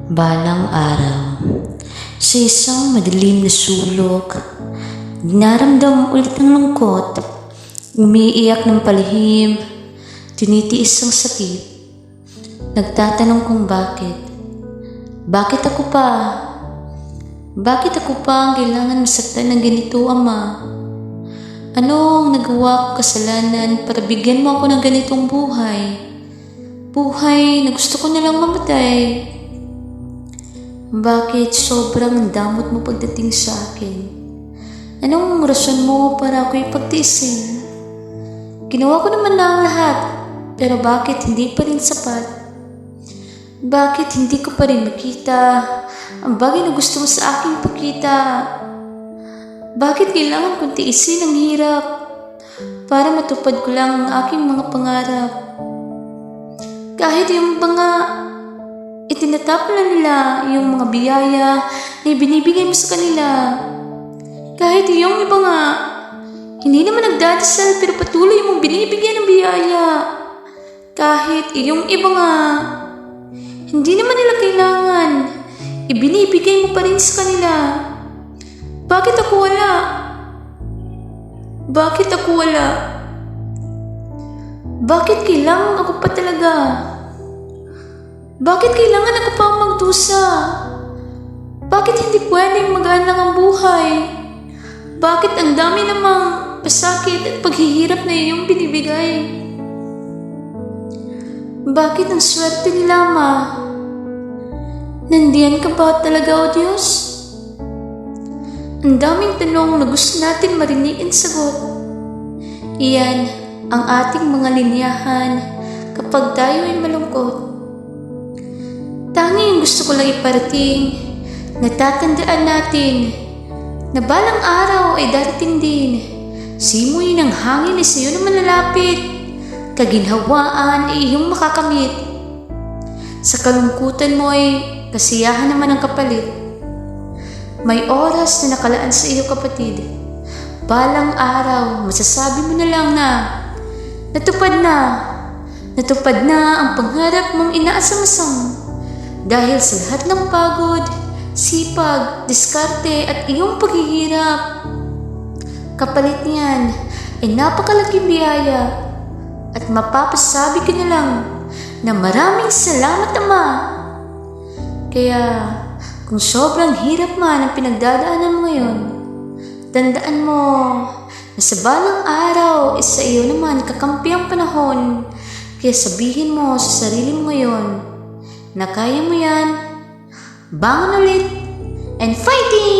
Balang araw, sa isang madilim na sulok, dinaramdam ulit ang lungkot, umiiyak ng palihim, tinitiis ang sakit. Nagtatanong kung bakit. Bakit ako pa? Bakit ako pa ang kailangan masaktan ng ganito, Ama? Ano ang nagawa ko kasalanan para bigyan mo ako ng ganitong buhay? Buhay na gusto ko nalang mamatay. Bakit sobrang damot mo pagdating sa akin? Anong rason mo para ako'y pagtiisin? Ginawa ko naman na ang lahat, pero bakit hindi pa rin sapat? Bakit hindi ko pa rin makita ang bagay na gusto mo sa aking pakita? Bakit kailangan kong tiisin ang hirap para matupad ko lang ang aking mga pangarap? Kahit yung mga itinatapon na nila yung mga biyaya na ibinibigay mo sa kanila. Kahit yung iba nga, hindi naman nagdadasal pero patuloy mong binibigyan ng biyaya. Kahit yung iba nga, hindi naman nila kailangan, ibinibigay mo pa rin sa kanila. Bakit ako wala? Bakit ako wala? Bakit kailangan ako pa talaga? Bakit kailangan ako pang magdusa? Bakit hindi pwedeng magaan lang ang buhay? Bakit ang dami namang pasakit at paghihirap na iyong binibigay? Bakit ang swerte nila, Ma? Nandiyan ka ba talaga, O Diyos? Ang daming tanong na gusto natin marinig ang sagot. Iyan ang ating mga linyahan kapag tayo ay malungkot. Tanging gusto ko lang iparating, natatandaan natin na balang araw ay darating din. Simoy ng hangin ay sa iyo na malalapit, kaginhawaan ay iyong makakamit. Sa kalungkutan mo ay kasiyahan naman ang kapalit. May oras na nakalaan sa iyo, kapatid. Balang araw, masasabi mo na lang na natupad na ang pangarap mong inaasam-asam. Dahil sa lahat ng pagod, sipag, diskarte at iyong paghihirap. Kapalit niyan ay napakalaking biyaya at mapapasabi ka na lang na maraming salamat, Ama. Kaya kung sobrang hirap man ang pinagdadaanan mo ngayon, tandaan mo na sa balang araw sa iyo naman kakampi ang panahon. Kaya sabihin mo sa sarili mo ngayon na kaya mo yan, bangon ulit, and fighting!